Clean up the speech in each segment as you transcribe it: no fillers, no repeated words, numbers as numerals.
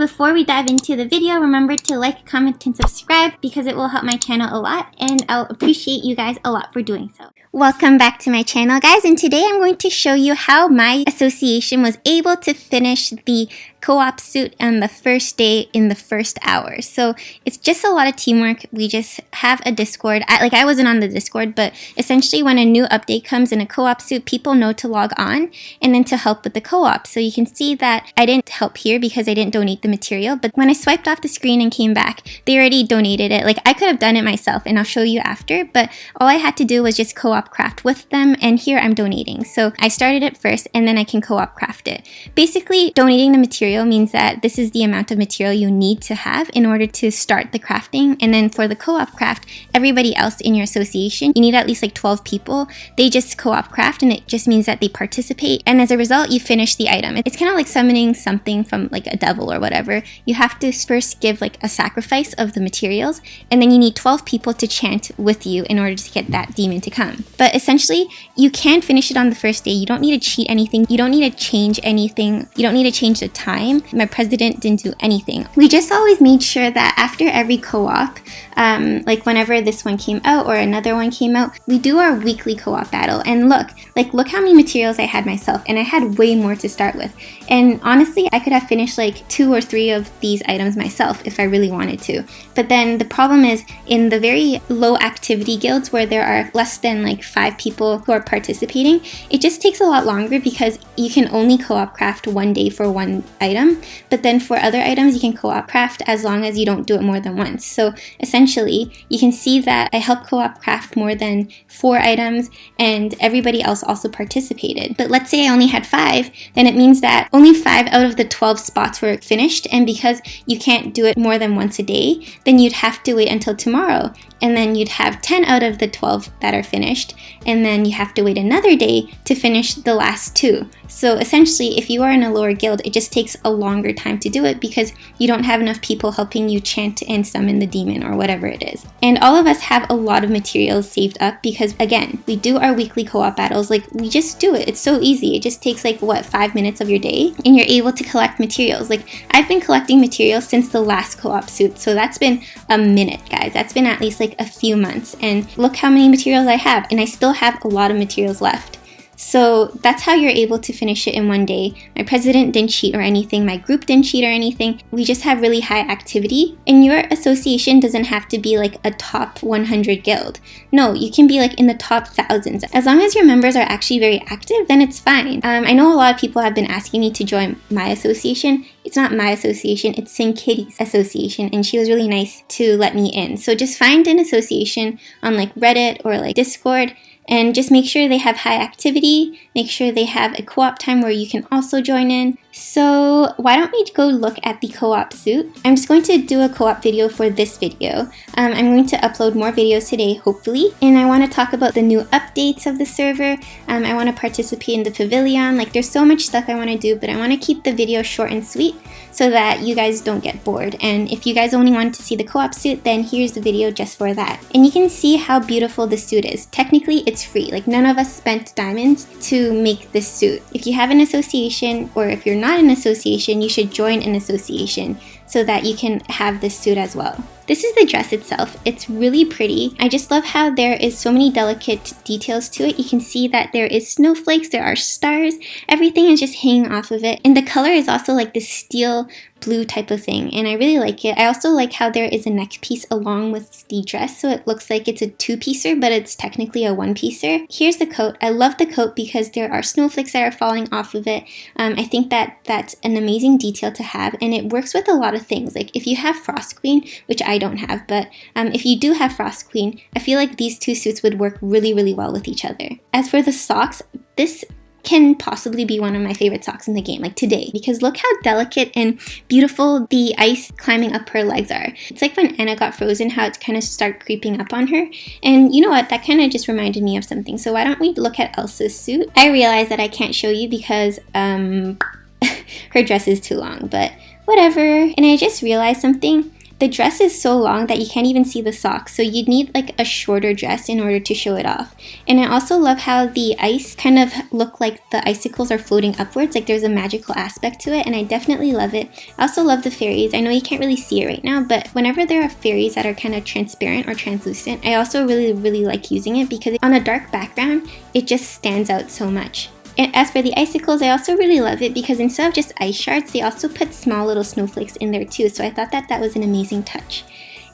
Before we dive into the video, remember to like, comment, and subscribe because it will help my channel a lot, and I'll appreciate you guys a lot for doing so. Welcome back to my channel, guys, and today I'm going to show you how my association was able to finish the co-op suit on the first day in the first hour. So it's just a lot of teamwork. We just have a Discord. I wasn't on the Discord, but essentially when a new update comes in a co-op suit, people know to log on and then to help with the co-op. So you can see that I didn't help here because I didn't donate the material, but when I swiped off the screen and came back, they already donated it. Like, I could have done it myself, and I'll show you after, but all I had to do was just co-op craft with them, and here I'm donating. So I started it first and then I can co-op craft it. Basically, donating the material means that this is the amount of material you need to have in order to start the crafting. And then for the co-op craft, everybody else in your association, you need at least like 12 people. They just co-op craft, and it just means that they participate, and as a result you finish the item. It's kind of like summoning something from like a devil or whatever. You have to first give like a sacrifice of the materials, and then you need 12 people to chant with you in order to get that demon to come. But essentially, you can finish it on the first day. You don't need to cheat anything. You don't need to change anything. You don't need to change the time. My president didn't do anything. We just always made sure that after every co-op, like whenever this one came out or another one came out, we do our weekly co-op battle. And look how many materials I had myself, and I had way more to start with. And honestly, I could have finished like 2 or 3 of these items myself if I really wanted to. But then the problem is, in the very low activity guilds where there are less than like 5 people who are participating, it just takes a lot longer because you can only co-op craft one day for one item. But then for other items, you can co-op craft as long as you don't do it more than once. So essentially, you can see that I helped co-op craft more than 4 items, and everybody else also participated. But let's say I only had 5, then it means that only 5 out of the 12 spots were finished, and because you can't do it more than once a day, then you'd have to wait until tomorrow. And then you'd have 10 out of the 12 that are finished, and then you have to wait another day to finish the last 2. So essentially, if you are in a lower guild, it just takes a longer time to do it because you don't have enough people helping you chant and summon the demon or whatever it is. And all of us have a lot of materials saved up because, again, we do our weekly co-op battles. Like, we just do it. It's so easy. It just takes like, 5 minutes of your day, and you're able to collect materials. Like, I've been collecting materials since the last co-op suit, so that's been a minute, guys. That's been at least like a few months, and look how many materials I have, and I still have a lot of materials left. So that's how you're able to finish it in one day. My president didn't cheat or anything. My group didn't cheat or anything. We just have really high activity. And your association doesn't have to be like a top 100 guild. No, you can be like in the top thousands. As long as your members are actually very active, then it's fine. I know a lot of people have been asking me to join my association. It's not my association, it's Kitty's association, and she was really nice to let me in. So just find an association on like Reddit or like Discord, and just make sure they have high activity, make sure they have a co-op time where you can also join in. So why don't we go look at the co-op suit? I'm just going to do a co-op video for this video. I'm going to upload more videos today, hopefully, and I want to talk about the new updates of the server. I want to participate in the pavilion. Like, there's so much stuff I want to do, but I want to keep the video short and sweet so that you guys don't get bored. And if you guys only wanted to see the co-op suit, then here's the video just for that. And you can see how beautiful the suit is. Technically, it's free. Like, none of us spent diamonds to make this suit. If you have an association, or if you're not an association, you should join an association so that you can have this suit as well. This is the dress itself. It's really pretty. I just love how there is so many delicate details to it. You can see that there is snowflakes, there are stars, everything is just hanging off of it. And the color is also like this steel blue type of thing, and I really like it. I also like how there is a neck piece along with the dress, so it looks like it's a 2-piecer, but it's technically a 1-piecer. Here's the coat. I love the coat because there are snowflakes that are falling off of it. I think that that's an amazing detail to have, and it works with a lot of things. Like, if you have Frost Queen, which I don't have, but if you do have Frost Queen, I feel like these 2 suits would work really, really well with each other. As for the socks, this can possibly be one of my favorite socks in the game, like today, because look how delicate and beautiful the ice climbing up her legs are. It's like when Anna got frozen, how it kind of started creeping up on her. And you know what, that kind of just reminded me of something. So why don't we look at Elsa's suit? I realize that I can't show you because her dress is too long, but whatever. And I just realized something, the dress is so long that you can't even see the socks, so you'd need like a shorter dress in order to show it off. And I also love how the ice kind of look like the icicles are floating upwards, like there's a magical aspect to it, and I definitely love it. I also love the fairies. I know you can't really see it right now, but whenever there are fairies that are kind of transparent or translucent, I also really like using it because on a dark background, it just stands out so much. And as for the icicles, I also really love it because instead of just ice shards, they also put small little snowflakes in there too, so I thought that was an amazing touch.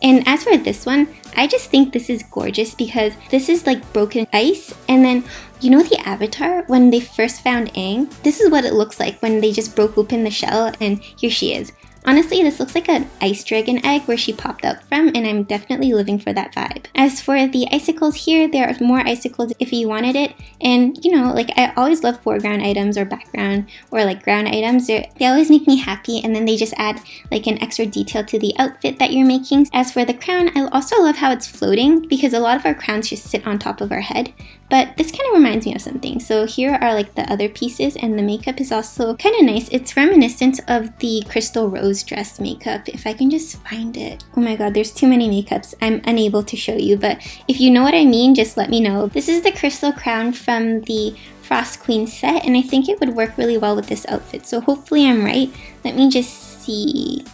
And as for this one, I just think this is gorgeous because this is like broken ice, and then you know the Avatar, when they first found Aang? This is what it looks like when they just broke open the shell, and here she is. Honestly, this looks like an ice dragon egg where she popped out from, and I'm definitely living for that vibe. As for the icicles here, there are more icicles if you wanted it, and you know, like I always love foreground items or background or like ground items. They always make me happy, and then they just add like an extra detail to the outfit that you're making. As for the crown, I also love how it's floating because a lot of our crowns just sit on top of our head, but this kind of reminds me of something. So here are like the other pieces, and the makeup is also kind of nice. It's reminiscent of the Crystal Rose dress makeup, if I can just find it. Oh my god, there's too many makeups. I'm unable to show you, but if you know what I mean, just let me know. This is the crystal crown from the Frost Queen set, and I think it would work really well with this outfit, so hopefully I'm right. Let me just see.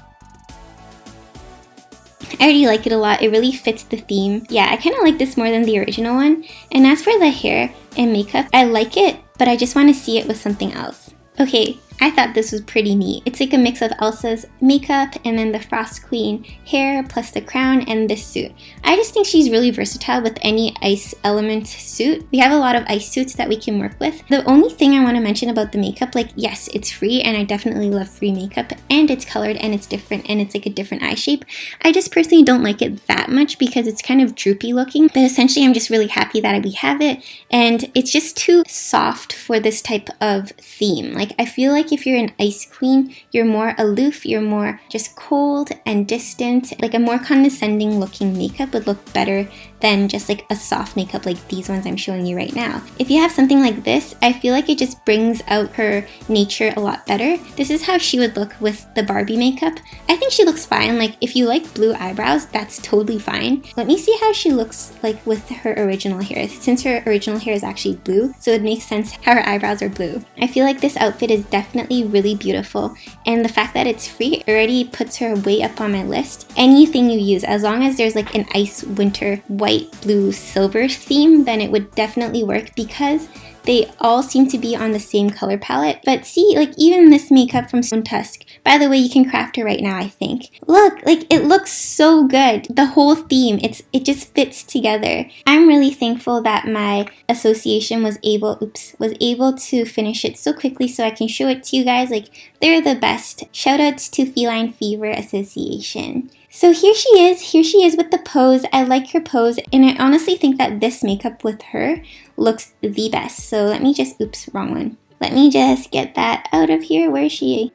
I already like it a lot. It really fits the theme. Yeah, I kind of like this more than the original one. And as for the hair and makeup, I like it, but I just want to see it with something else. Okay, I thought this was pretty neat. It's like a mix of Elsa's makeup and then the Frost Queen hair plus the crown and this suit. I just think she's really versatile with any ice element suit. We have a lot of ice suits that we can work with. The only thing I want to mention about the makeup, like yes, it's free and I definitely love free makeup, and it's colored and it's different and it's like a different eye shape. I just personally don't like it that much because it's kind of droopy looking, but essentially I'm just really happy that we have it, and it's just too soft for this type of theme. Like I feel like if you're an ice queen, you're more aloof, you're more just cold and distant. Like a more condescending looking makeup would look better than just like a soft makeup like these ones I'm showing you right now. If you have something like this, I feel like it just brings out her nature a lot better. This is how she would look with the Barbie makeup. I think she looks fine. Like if you like blue eyebrows, that's totally fine. Let me see how she looks like with her original hair, since her original hair is actually blue, so it makes sense how her eyebrows are blue. I feel like this outfit is definitely really beautiful, and the fact that it's free already puts her way up on my list. Anything you use, as long as there's like an ice winter white, blue, silver theme, then it would definitely work because they all seem to be on the same color palette. But see, like even this makeup from Stone Tusk, by the way, you can craft her right now, I think. Look, like it looks so good. The whole theme, it just fits together. I'm really thankful that my association was able to finish it so quickly so I can show it to you guys. Like they're the best. Shout outs to Feline Fever Association. So here she is with the pose. I like her pose, and I honestly think that this makeup with her looks the best. So let me just, wrong one. Let me just get that out of here. Where is she?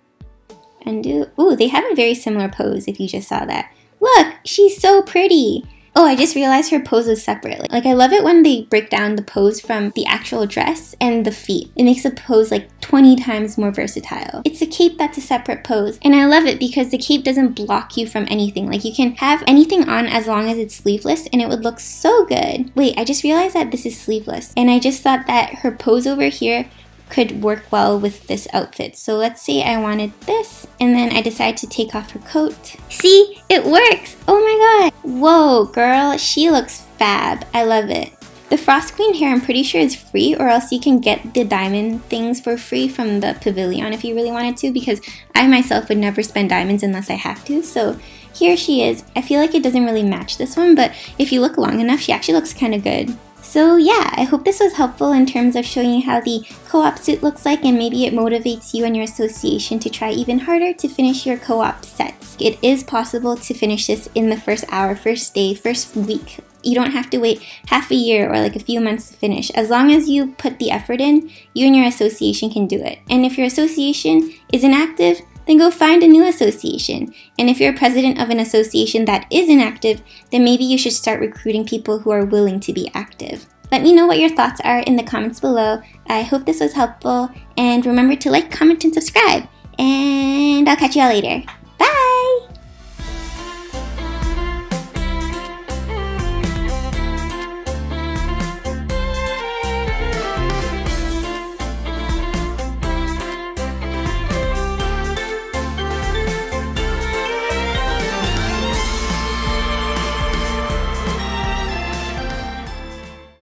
Undo. Ooh, they have a very similar pose if you just saw that. Look, she's so pretty. Oh, I just realized her pose was separate. Like I love it when they break down the pose from the actual dress and the feet. It makes the pose like 20 times more versatile. It's a cape that's a separate pose, and I love it because the cape doesn't block you from anything. Like you can have anything on as long as it's sleeveless and it would look so good. Wait, I just realized that this is sleeveless, and I just thought that her pose over here could work well with this outfit. So let's say I wanted this, and then I decide to take off her coat. See, it works. Oh my god. Whoa, girl, she looks fab. I love it. The Frost Queen hair, I'm pretty sure is free, or else you can get the diamond things for free from the pavilion if you really wanted to, because I myself would never spend diamonds unless I have to. So here she is. I feel like it doesn't really match this one, but if you look long enough, she actually looks kind of good. So yeah, I hope this was helpful in terms of showing you how the co-op suit looks like, and maybe it motivates you and your association to try even harder to finish your co-op sets. It is possible to finish this in the first hour, first day, first week. You don't have to wait half a year or like a few months to finish. As long as you put the effort in, you and your association can do it. And if your association isn't active, then go find a new association. And if you're a president of an association that is inactive, then maybe you should start recruiting people who are willing to be active. Let me know what your thoughts are in the comments below. I hope this was helpful, and remember to like, comment, and subscribe. And I'll catch you all later.